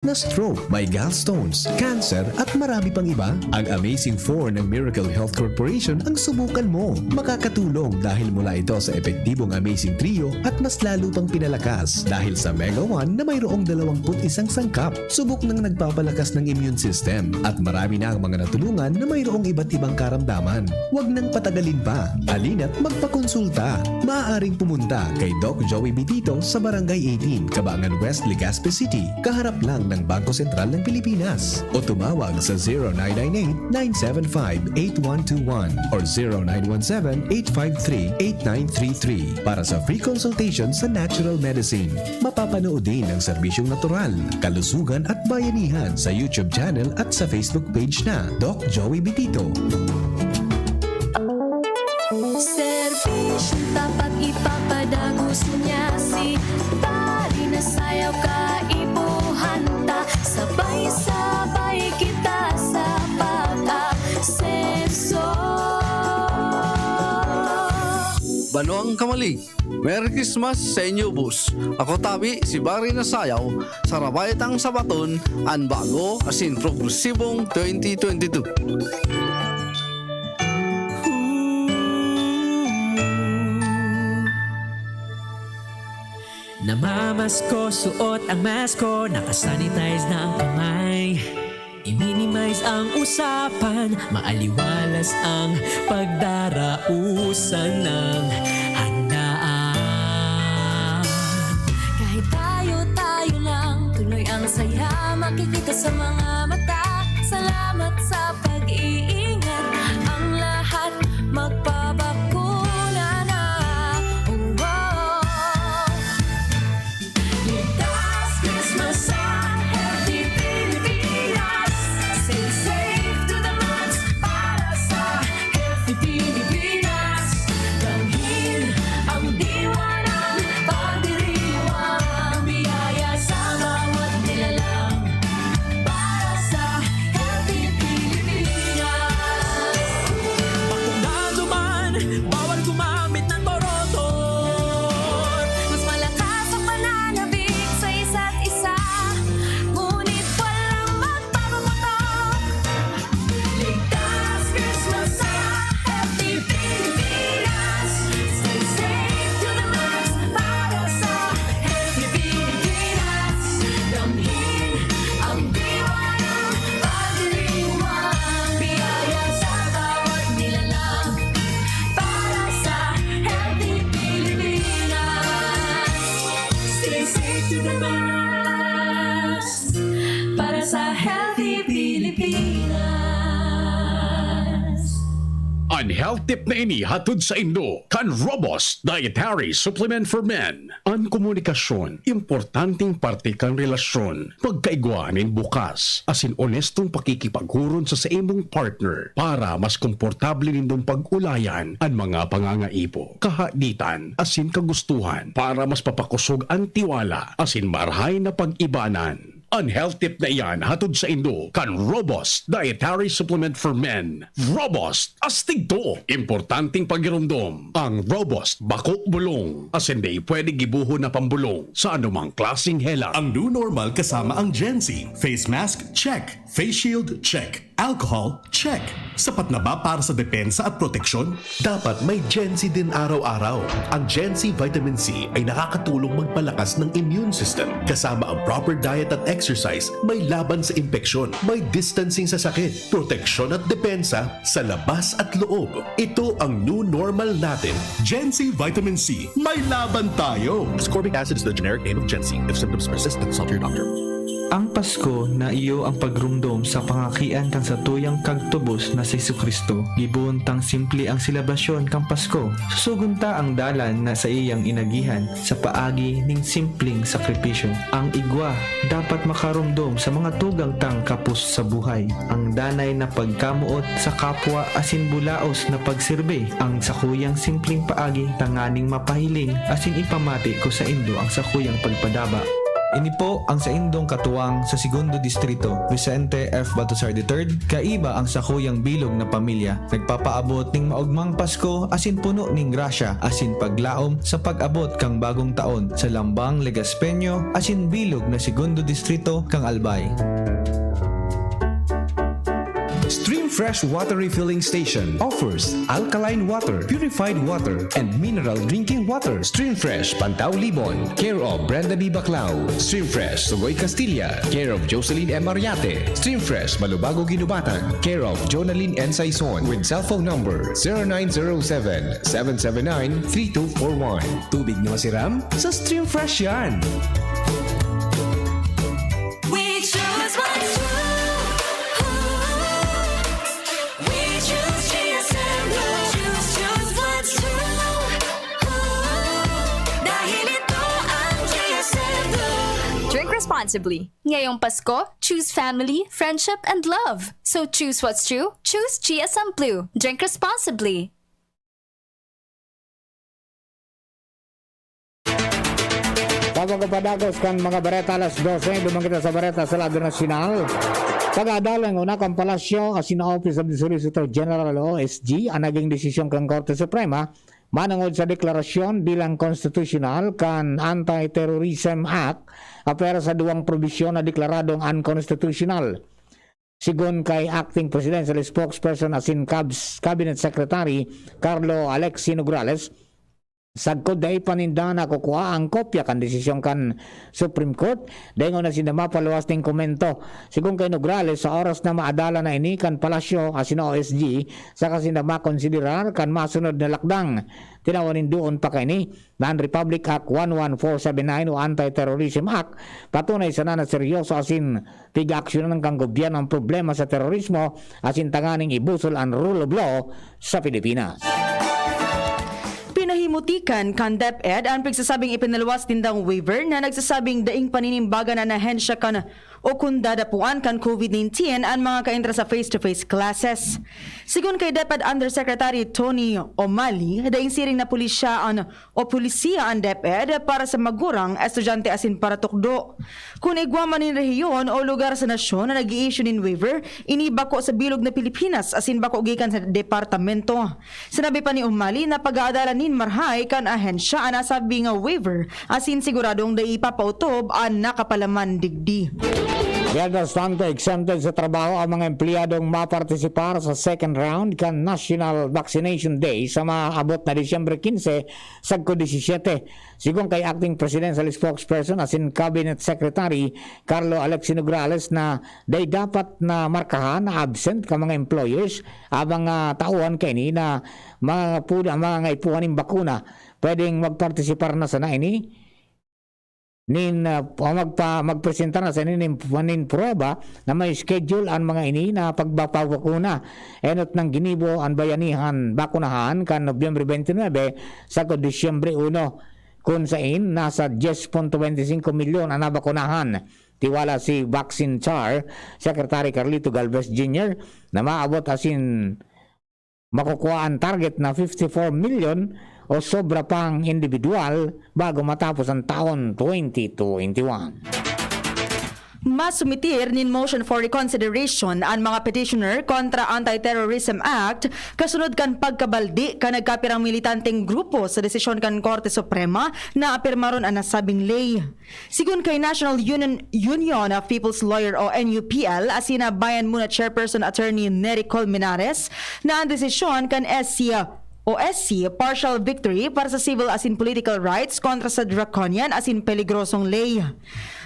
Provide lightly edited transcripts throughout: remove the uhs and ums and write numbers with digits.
na stroke, may gallstones, cancer at marami pang iba? Ang Amazing 4 ng Miracle Health Corporation ang subukan mo. Makakatulong dahil mula ito sa epektibong Amazing Trio at mas lalo pang pinalakas dahil sa Mega 1 na mayroong 21 sangkap. Subok nang nagpapalakas ng immune system at marami na ang mga natulungan na mayroong iba't ibang karamdaman. Huwag nang patagalin pa. Halina't magpakonsulta. Maaaring pumunta kay Doc Joey Bitito sa Barangay 18, Cabangan West, Legazpi City, kaharap lang ng Bangko Sentral ng Pilipinas, o tumawag sa 0998-975-8121 or 0917-853-8933 para sa free consultation sa natural medicine. Mapapanood din ang serbisyong natural, kalusugan at bayanihan sa YouTube channel at sa Facebook page na Doc Joey Bitito. Serbisyong tapat ipapadagos niya si Bari na sayaw ka ibuhanta. Sabay-sabay kita sa pag-aseso. Banuang kamalig, Merry Christmas sa inyo, boss. Ako tabi, si Bari na sayaw, sa rabaytang sabaton, ang bago asin progresibong 2022. Namamasko, suot ang masko, nakasanitize na ang kamay. I-minimize ang usapan, maaliwalas ang pagdarausan ng handaan. Kahit tayo lang, tuloy ang saya makikita sa mga mata. Salamat sa pag-iingat, ang lahat magpabakuna na. Oh, oh. Ligtas Christmas sa Healthy Pilipinas. Stay safe to the max para sa Healthy Pilipinas. Damhin ang diwa ng pagdiriwang biyaya sa bawat nilalang para sa Healthy Pilipinas. Bakunado man, bawal gumamit ng toroton. Mas malakas ang pananabik sa isa't isa, ngunit walang magpapaputok. Ligtas Christmas sa Healthy Pilipinas. Stay safe to the max para sa Healthy Pilipinas. Damhin ang diwa ng pagdiriwang biyaya sa bawat nilalang para sa Healthy Pilipinas. Stay safe to the max para sa Healthy Pilipinas. Ang health tip na ini hatod sa Indo, kan Robust Dietary Supplement for Men. Ang komunikasyon, importanteng parte kang relasyon. Pagkaigwanin bukas, asin honestong pakikipaghuron sa imong partner para mas komportable nindong pag-ulayan ang mga pangangaipo, kahaditan, asin kagustuhan para mas papakusog ang tiwala, asin marhay na pag-ibanan. Ang health tip na iyan hatod sa Indo kan Robust Dietary Supplement for Men. Robust, astig to. Importanteng pagirumdom. Ang Robust, bako bulong. As hindi pwede gibuho na pambulong sa anumang klaseng hela. Ang new normal kasama ang Gen Z. Face mask, check. Face shield, check. Alcohol, check. Sapat na ba para sa depensa at proteksyon? Dapat may Gen Z din araw-araw. Ang Gen Z Vitamin C ay nakakatulong magpalakas ng immune system. Kasama ang proper diet at exercise, may laban sa impeksyon, may distancing sa sakit, proteksyon at depensa sa labas at loob. Ito ang new normal natin. Gen Z Vitamin C. May laban tayo! Ascorbic acid is the generic name of Gen Z. If symptoms persist, consult your doctor. Ang Pasko na iyo ang pagrumdom sa pangakian kang sa tuyang kagtubos na si Jesucristo. Gibuntang simple ang seleblasyon kang Pasko. Susugunta ang dalan na sa iyang inagihan sa paagi ning simpleng sakripisyo. Ang igwa dapat makarumdom sa mga tugang tang kapus sa buhay. Ang danay na pagkamuot sa kapwa asin bulaos na pagsirbe. Ang sakuyang simpleng paagi tanganing mapahiling asin ipamati ko sa Indo ang sakuyang pagpadaba. Ini po ang sa indong katuwang sa Segundo Distrito, Vicente F. Batusar III, kaiba ang sakuyang bilog na pamilya. Nagpapaabot ning maugmang Pasko asin puno ning grasya asin paglaom sa pag-abot kang bagong taon sa Lambang Legaspeño asin bilog na Segundo Distrito kang Albay. Stream Fresh Water Refilling Station offers alkaline water, purified water, and mineral drinking water. Stream Fresh, Pantao Libon, care of Brenda B. Baclao. Stream Fresh, Sugoy Castilla, care of Jocelyn M. Mariate. Stream Fresh, Malubago Ginubatan, care of Jonaline N. Saison, with cell phone number 0907-779-3241. Tubig na masiram? Sa Stream Fresh yan! We choose what's true. We choose GSM. Choose what's true. Dahil ito ang GSM. Drink responsibly. Ngayong Pasko, choose family, friendship, and love. So choose what's true. Choose GSM Blue. Drink responsibly. Pagkapadagos kan mga Bareta alas 12, dumang kita sa Bareta sa lado nasyonal. Pag-adalang una kang palasyo asin Office of the Solicitor General OSG ang naging desisyon kang Korte Suprema manangod sa deklarasyon bilang constitutional kan Anti-Terrorism Act apera sa duwang probisyon na deklaradong unconstitutional. Sigon kay Acting Presidential Spokesperson asin Cabinet Secretary Carlo Alexi Nograles, sagkod day paninda na kukuha ang kopya kan desisyon kan Supreme Court dayon na sinama paluwas ning komento. Sigon kay Nograles, sa oras na maadala na ini kan palasyo asin OSG sa kasinama konsiderar kan masunod na lakdang tinawanin doon pa kay ni Non-Republic Act 11479 o Anti-Terrorism Act patunay sa na seryoso asin tig-aksyon ng kang gobyerno ang problema sa terorismo asin tanganing ibusol ang rule of law sa Pilipinas. Pinahimutikan kan DepEd ang pagsasabing ipinalawas tindang waiver na nagsasabing daing paninimbaga na nahensya kan o kung dadapuan kan COVID-19 ang mga kaintra sa face-to-face classes. Sigun kay DepEd Undersecretary Tony O'Malley, daing siring na pulisya o pulisiya ang DepEd para sa magurang estudyante asin para tukdo. Kung igwaman nin rehiyon o lugar sa nasyon na nag-i-issue nin waiver, inibako sa bilog na Pilipinas asin bako gikan sa departamento. Sinabi pa ni O'Malley na pag-aadalan nin marhay kan ahensya ang nasabi nga waiver asin siguradong da ipapautob ang nakapalaman digdi. Mientras tanto, exempted sa trabaho ang mga empleyadong mapartisipar sa second round kan National Vaccination Day sa maabot na Disyembre 15 sagko 17. Sigon kay Acting Presidential Spokesperson asin Cabinet Secretary Carlo Alexi Nograles na day dapat na markahan na absent ka mga employers abang tauhan kay ni na mga ipuhan ng bakuna pwedeng magpartisipar na sana ini magpresenta na sa nin prueba na may schedule ang mga ini na pagbapabakuna. Enot ng ginibo ang bayanihan bakunahan kan Nobyembre 29 sa Disyembre 1 kung sain nasa 10.25 milyon ang nabakunahan. Tiwala si Vaccine Czar, Secretary Carlito Galvez Jr. na maabot asin makukuha ang target na 54 million o sobra pang individual bago matapos ang taon 2021. Masumitir nin motion for reconsideration ang mga petitioner kontra Anti-Terrorism Act kasunod kan pagkabaldi kan nagkapirang militanteng grupo sa desisyon kan Korte Suprema na apirmaron ang nasabing lay. Sigun kay National Union of People's Lawyer o NUPL asina Bayan Muna Chairperson Attorney Nery Colmenares na ang desisyon kan OSC partial victory para sa civil asin political rights kontra sa draconian asin peligrosong lay.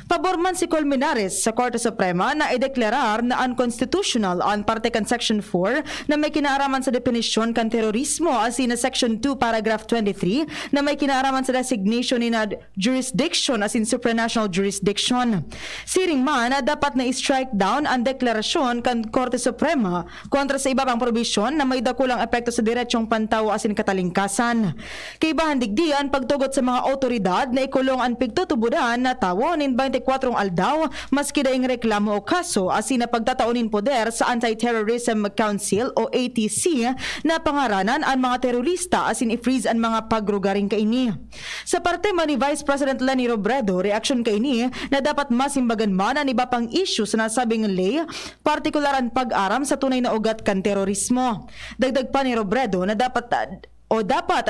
Pabor man si Colmenares sa Korte Suprema na ideklarar na unconstitutional ang parte kan Section 4 na may kinaaraman sa definisyon kan terorismo asin na Section 2 Paragraph 23 na may kinaaraman sa designation ni na jurisdiction asin supranational jurisdiction. Siring man na dapat na i-strike down ang deklarasyon kan Korte Suprema kontra sa iba pang probisyon na may dakulang epekto sa diretsyong pantawo asin katalingkasan. Kay bahan digdian pagtugot sa mga otoridad na ikulong ang pigtutubudan na tawo nin 24 24 aldaw maski daing reklamo o kaso asin na pagtataunin poder sa Anti-Terrorism Council o ATC na pangaranan ang mga terorista asin i-freeze ang mga pagrugaring kaini. Sa parte man ni Vice President Leni Robredo, reaksyon kaini na dapat masimbagan man ang iba pang issue sa nasabing lay, partikular ang pag-aram sa tunay na ugat kan terorismo. Dagdag pa ni Robredo na dapat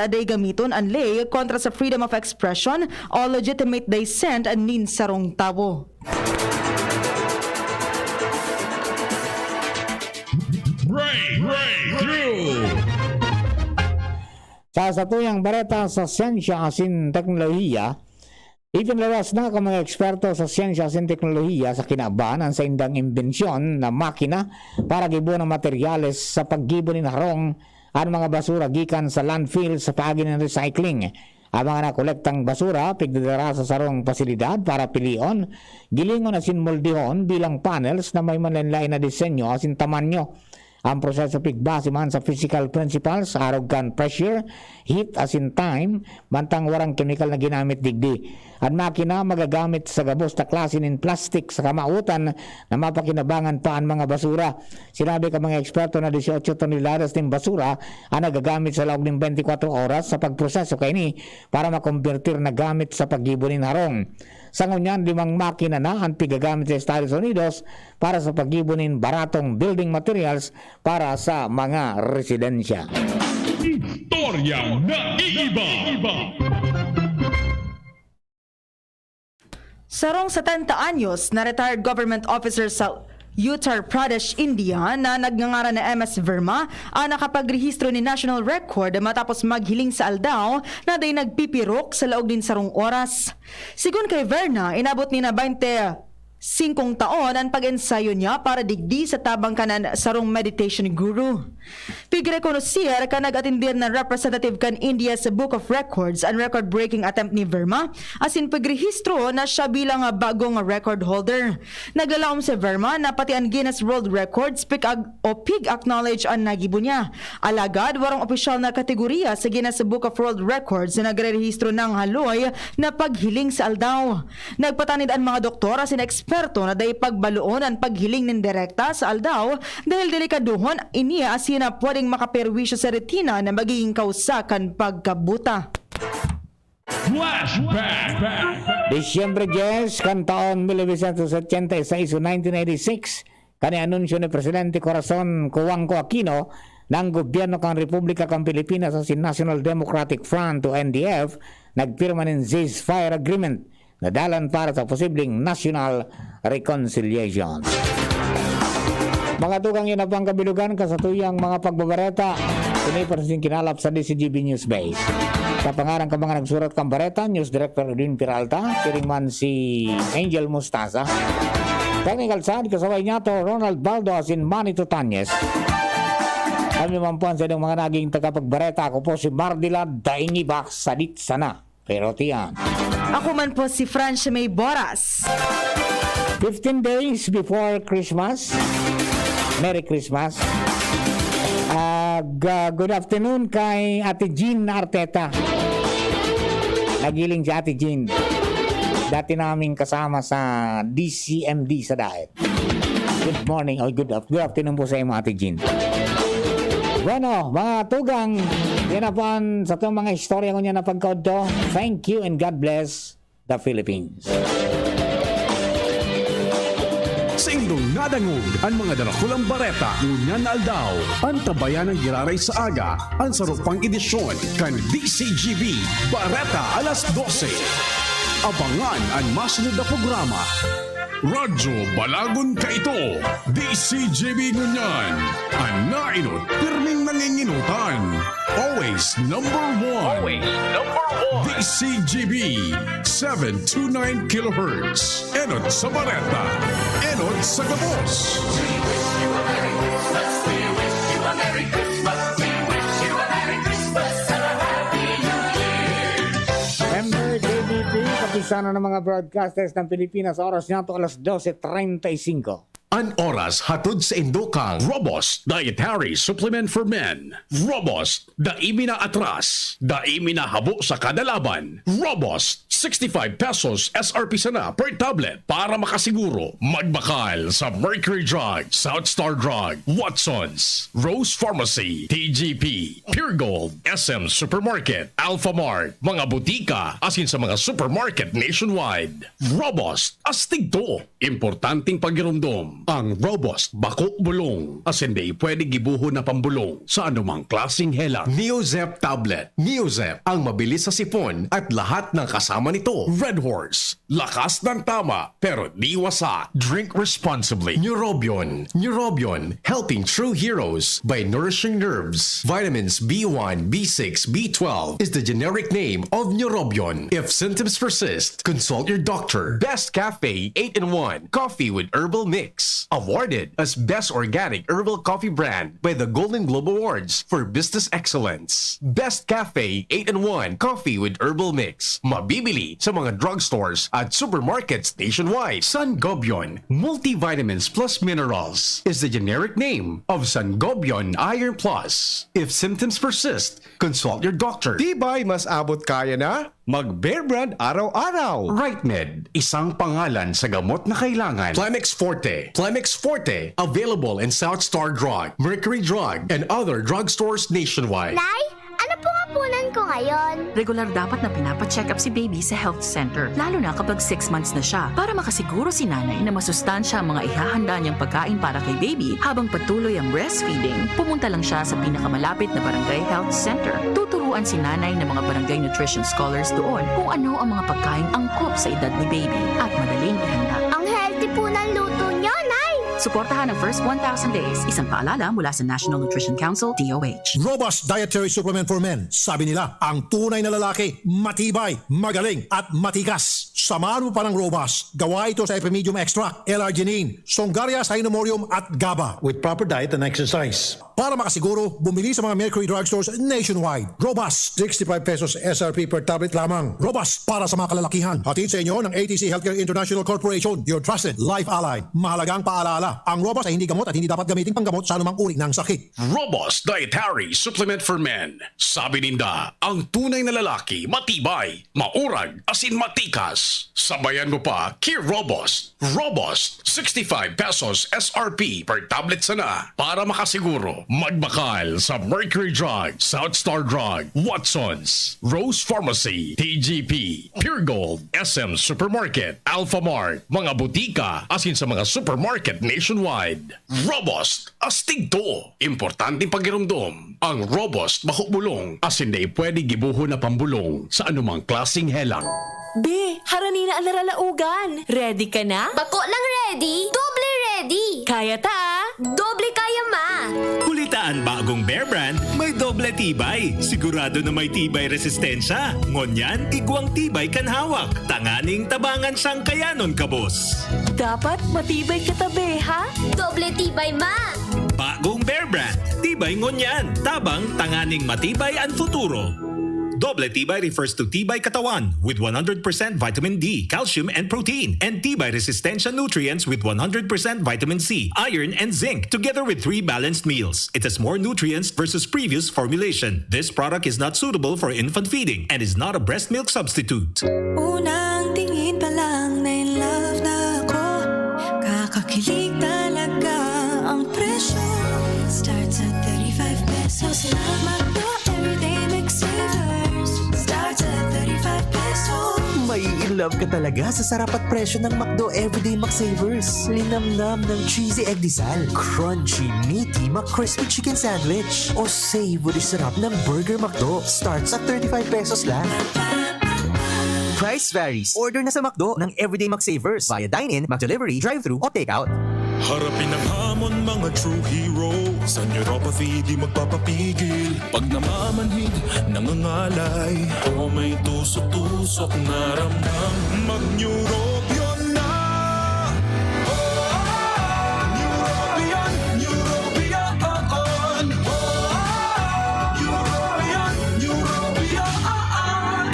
aday gamiton ang lay kontra sa freedom of expression o legitimate dissent and nin sarong tao. Sa satuyang Bareta sa siyensya asin teknolohiya, ipinlawas na ang mga eksperto sa siyensya asin teknolohiya sa kinabahan sa indang imbensyon na makina para gibo ng materyales sa paggibo ni harong ang mga basura gikan sa landfill sa paagi ng recycling. Ang mga nakolektang basura pigdadara sa sarong pasilidad para pilion, gilingon asin moldihon bilang panels na may manlain na disenyo asin tamanyo. Ang proseso pigbase man sa physical principles, arog kan pressure, heat asin time, mantang warang chemical na ginamit digdi. Ang makina magagamit sa gabos na klase ng plastic sa kamautan na mapakinabangan pa ang mga basura. Sinabi ka mga eksperto na 18 toneladas ng basura ang nagagamit sa loob ng 24 oras sa pagproseso kaini para makonvertir na gamit sa paggibunin harong. Sa ngunyan, 5 makina na ang pigagamit sa Estados Unidos para sa paggibunin baratong building materials para sa mga residensya. Istoryang naiiba. Sarong 70 anyos na retired government officer sa Uttar Pradesh, India na nagngangaran na MS Verma ang nakapagrehistro ni National Record matapos maghiling sa aldaw na day nagpipirok sa laog din sarong oras. Sigun kay Verna, inabot ni na 25 taon ang pag-ensayo niya para digdi sa tabang kanan sarong meditation guru. Pigrekonosir ka nag-atindir na representative kan India sa Book of Records ang record-breaking attempt ni Verma asin pagrehistro na siya bilang bagong record holder. Naglalaom si Verma na pati ang Guinness World Records pig-acknowledge ang nagibo niya. Alagad, warang opisyal na kategorya sa Guinness Book of World Records na nagre-rehistro ng haloy na paghiling sa aldaw. Nagpatanid ang mga doktor asin eksperto na day pagbaluon ang paghiling ng direkta sa aldaw dahil delikaduhon iniya asin na pwedeng makaperwisyo sa retina na magiging kausakan pagkabuta. Disyembre 10, kan taon 1986 o 1986, kani anunsyo ni Presidente Corazon Cuanco Aquino ng gobyerno kang Republika kang Pilipinas sa National Democratic Front o NDF, nagpirma ng ceasefire agreement na dalan para sa posibleng national reconciliation. Mga tukang yun na pang kabilugan kasatuyang mga pagbabareta, pinipansin kinalap sa DZGB News Base. Sa pangarang ka mga nagsurat kang Bareta, News Director Edwin Peralta, kiring man si Angel Mustasa. Technical side, kasabay niya to Ronald Baldo asin Manny Tutanyes. Kami mampuan sa inyong mga naging tagapagbareta. Ako po si Mardila Dainibak Sadit Sana. Pero tiyan. Ako man po si Francia Mae Borras. 15 days before Christmas. Merry Christmas. Good afternoon kay Ate Jean Arteta. Nagiling si Ate Jean. Dati namin kasama sa DCMD sa Daet. Good morning or good afternoon po sa iyo, Ate Jean. Bueno, mga tugang, yan na po sa itong mga istorya ko niya na pagkaudto. Thank you and God bless the Philippines. Sa indong nadangog ang mga darakulang bareta ngunyan na aldaw. Ang tabayan ng giraray sa aga, ang sarupang edisyon kan DZGB Bareta alas 12. Abangan ang masunod na programa. Radyo Balagon ka ito, DZGB ngunyan. Ang nainot, pirming nanginginutan. Always number one. DZGB 729 kHz. Enot sa Bareta. Enot sa Gabos. Member JBP, kapisana ng mga broadcasters ng Pilipinas, oras niya to alas 12:35. An oras hatod sa Indokang Robust Dietary Supplement for Men. Robust, daimi na atras, daimi na habo sa kada laban. Robust, 65 pesos SRP sana per tablet para makasiguro magbakal sa Mercury Drug, Southstar Drug, Watsons, Rose Pharmacy, TGP, Pure Gold, SM Supermarket, Alpha Mart, mga butika, asin sa mga supermarket nationwide. Robust, astig to. Importanteng pagirumdom. Ang Robust Bako Bulong. As hindi pwede gibuho na pambulong sa anumang klaseng helang. Neozep Tablet. Neozep, ang mabilis sa sipon at lahat ng kasama nito. Red Horse. Lakas ng tama pero di wasak. Drink responsibly. Neurobion. Neurobion, helping true heroes by nourishing nerves. Vitamins B1, B6, B12 is the generic name of Neurobion. If symptoms persist, consult your doctor. Best Cafe 8-in-1 Coffee with Herbal Mix. Awarded as Best Organic Herbal Coffee Brand by the Golden Globe Awards for Business Excellence. Best Cafe 8-in-1 Coffee with Herbal Mix. Mabibili sa mga drugstores at supermarkets nationwide. Sangobion Multivitamins Plus Minerals is the generic name of Sangobion Iron Plus. If symptoms persist, consult your doctor. Tibay mas abot kaya na? Mag-Bear Brand araw-araw. RightMed, isang pangalan sa gamot na kailangan. Plemex Forte. Plemex Forte, available in Southstar Drug, Mercury Drug, and other drugstores nationwide. Nay, ano po nga punan ko ngayon? Regular dapat na pinapacheck up si baby sa health center, lalo na kapag 6 months na siya, para makasiguro si nanay na masustansya ang mga ihahanda niyang pagkain para kay baby habang patuloy ang breastfeeding. Pumunta lang siya sa pinakamalapit na barangay health center. Tuturuan si nanay ng mga barangay nutrition scholars doon kung ano ang mga pagkain angkop sa edad ni baby at madaling ihanda. Ang healthy po ng luto niyo, Nay! Suportahan ang first 1,000 days. Isang paalala mula sa National Nutrition Council, DOH. Robust Dietary Supplement for Men. Sabi nila, ang tunay na lalaki, matibay, magaling, at matigas. Samahan mo pa ng Robust. Gawa ito sa Epimedium Extract, L-arginine, Songaria Cynomorium at GABA with proper diet and exercise. Para makasiguro, bumili sa mga Mercury drugstores nationwide. Robust, 65 pesos SRP per tablet lamang. Robust para sa mga kalalakihan. Hatid sa inyo ng ATC Healthcare International Corporation, your trusted life ally. Mahalagang paalala, ang Robust ay hindi gamot at hindi dapat gamitin panggamot sa anumang uri ng sakit. Robust Dietary Supplement for Men. Sabi ninda, ang tunay na lalaki, matibay, maurag, asin matikas. Sabayan mo pa, Key Robust. Robust, 65 pesos SRP per tablet sana. Para makasiguro, magbakal sa Mercury Drug, Southstar Drug, Watsons, Rose Pharmacy, TGP, Pure Gold, SM Supermarket, Alpha Mart, mga butika, asin sa mga supermarket nationwide. Robust, astig to. Importanteng pagirumdom. Ang Robust Bakukbulong, asin na pwede gibuho na pambulong sa anumang klaseng helang. Be, harani na ang naralaugan. Ready ka na? Bako lang ready? Doble ready! Kaya ta? Doble kaya ma! Kulitaan bagong Bear Brand, may doble tibay. Sigurado na may tibay resistensya. Ngunyan, igwang tibay kan hawak. Tanganing tabangan siyang kayanon kabos. Dapat matibay katabi, ha? Doble tibay ma! Bagong Bear Brand, tibay ngunyan. Tabang tanganing matibay ang futuro. Doble tibay refers to tibay katawan with 100% vitamin D, calcium, and protein, and tibay resistensya nutrients with 100% vitamin C, iron, and zinc, together with 3 balanced meals. It has more nutrients versus previous formulation. This product is not suitable for infant feeding and is not a breast milk substitute. Unang tingin pa lang na in love na ako. Kakakilig talaga ang presyo. Starts at 35 pesos lamang. Everyday mix savers. Starts at 35 pesos. May in love ka talaga sa sarap at presyo ng McDo Everyday McSavers. Linamnam ng cheesy egg disal, crunchy, meaty McCrispy chicken sandwich, o savory sarap ng Burger McDo. Starts at 35 pesos lang. Price varies. Order na sa McDo ng Everyday McSavers via dine-in, McDelivery, drive-thru, o take-out. Harapin ang hamon, mga true hero. Sa neuropathy di magpapapigil. Pag namamanhid, nangangalay, o may tusok-tusok na ramdam, mag-neurobion na. Neurobion, Neurobion.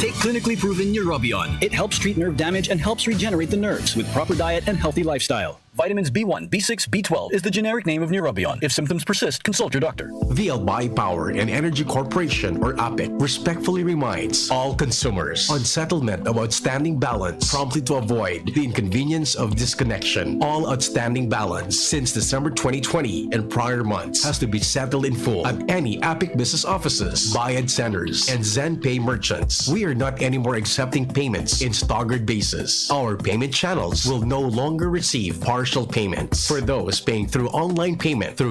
Take clinically proven Neurobion. It helps treat nerve damage and helps regenerate the nerves with proper diet and healthy lifestyle. Vitamins B1, B6, B12 is the generic name of Neurobion. If symptoms persist, consult your doctor. The Albay Power and Energy Corporation, or APEC, respectfully reminds all consumers on settlement of outstanding balance promptly to avoid the inconvenience of disconnection. All outstanding balance since December 2020 and prior months has to be settled in full at any APEC business offices, Bayad centers, and ZenPay merchants. We are not anymore accepting payments in staggered basis. Our payment channels will no longer receive partial payments. For those paying through online payment through